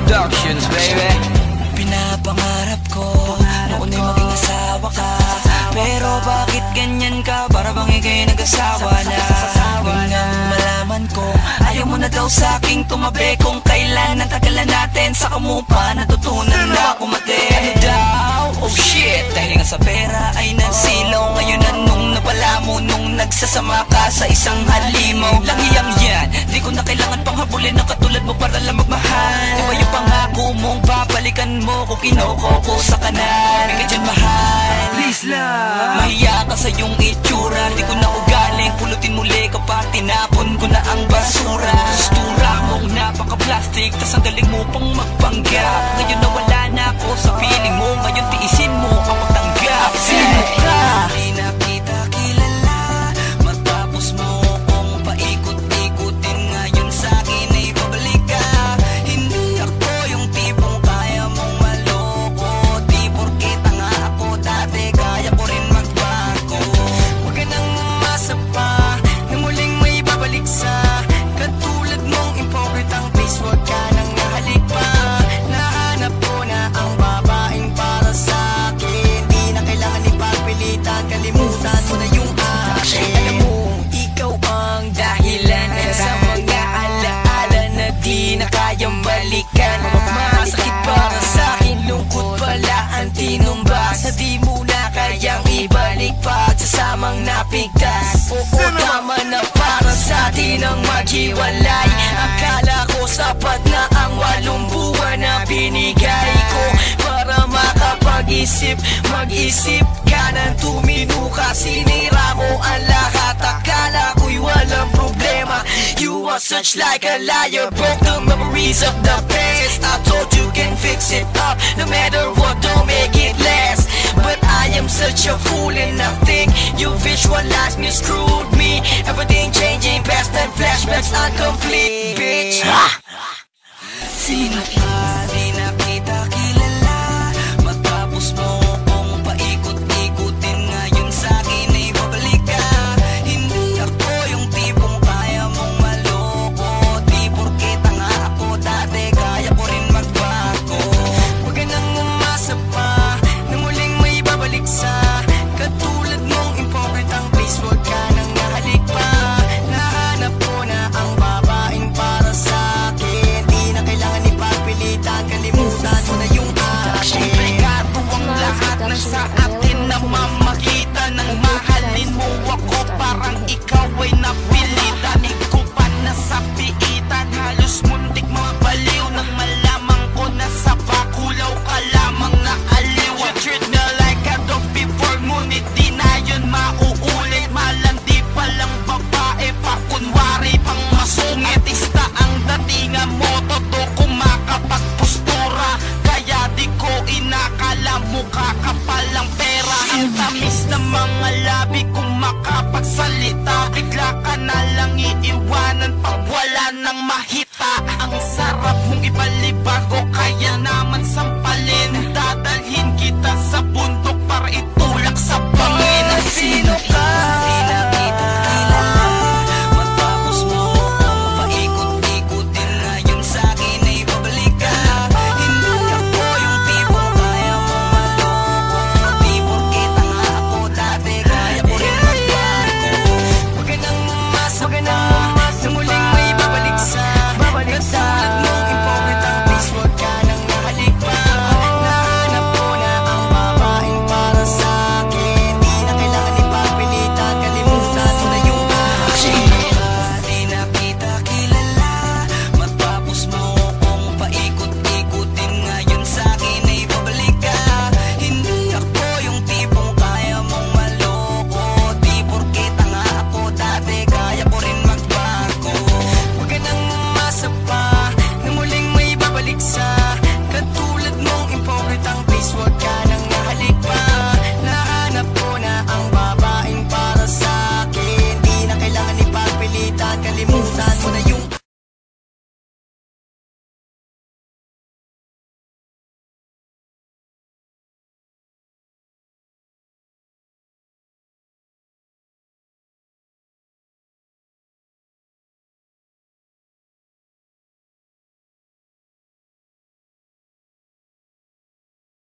Productions, baby. Pinapangarap ko noon ay maging asawa ka, pero bakit ganyan ka? Para bang ika'y nag-asawa na. Ngunang malaman ko ayaw mo na daw sa'king tumabi, kung kailan ang tagalan natin, saka mo pa natutunan na kumate. Ano daw? Oh shit, dahil nga sa pera ay nagsilaw. Ngayon anong napala mo nung nagsasama ka sa isang halimaw? Langhiyang yan, di ko na kailangan pang habulin ang katulad mo para lang magmahal. Diba yung pangako mong babalikan mo kung kinoko sa kanan? May ka dyan mahal, please lang. Mahiya ka sa iyong itsura, di ko na ugaling pulutin muli kapag tinapon ko na ang basura. Sustura mong napaka-plastic, tas ang galing mo pang magpanggap. Ngayon nawala na ako sa piling mo, ngayon tiisin mo ang pagtanggap. Sino ka? Di na kita kilala, matapos mo kong paikot-ikutin. Ngayon sa'kin ay babalik ka. Hindi ako yung tipong kaya mong maloko, di porket tanga ako dati kaya ko rin magbago. Huwag ka nang umasa pa na muling may babalik sa katulad mong impokritang face. Huwag ka nang nahalik pa, nahanap ko na ang babaeng para sa'kin. Di na kailangan ipagpilitan, kalimutan mo na yung akin. Alam mo, ikaw ang dahilan sa mga alaala na di na kayang balikan. Masakit para sa'kin, lungkot pala ang tinumbas, na di mo na kayang ibalik pagsasamang napigtas. Oo, tama na para sa atin ang maghiwalay. Akala ko sapat na ang 8 buwan na binigay ko para makapag-isip, mag-isip ka ng tumino ka. Sinira mo ang lahat, akala ko'y walang problema. You are such like a liar, broke the memories of the past. I told you can fix it up, no matter what, don't make it last. But I am such a fool and I think you visualized me, screwed me. Everything changing, past and flashbacks incomplete, bitch. Sino ka? Di na kita kilala, matapos mo kong paikot-ikutin. Ngayon sa'kin ay babalik ka. Hindi ako yung tipong kaya mong maloko, di porket tanga ako dati kaya ko rin magbago. Huwag ka nang umasa pa na muling may babalik sa katulad mong impokritang face. Huwag ka nang nahalik pa, nahanap ko na ang babaeng para sa'kin. Di na kailangan ipagpilitan, kalimutan mo na yung akin. Komplikado ang lahat ng sa atin na mamakita ng mahalin mo ako, parang ikaw ay napilitan. Ikaw pa nasa piitan, halos muntik mabaliw nang malamang ko na sa bakulaw ka lamang naaliw. You treat me like a dog before, ngunit di na yun mauulit. Malandi palang babae pa, kunwari pang masungit. Ista ang datingan mo, todo kumakapagpostura, kaya di ko inakala mukha ka palang pera. Ang tamis na mga labi kung makapagsalita, bigla ka na lang iiwanan pag wala nang mahita. Ang sarap mong ibalibago, kaya naman sampalin. Dadalhin kita sa bundok para itulak sa bangin. Sino ka? Di na kita kilala, matapos mo kong paikot-ikutin. Ngayon sa'kin ay babalik ka. Hindi ako yung tipong kaya mong maloko, di porket tanga ako dati kaya ko rin magbago. Huwag ka nang umasa pa na muling may babalik sa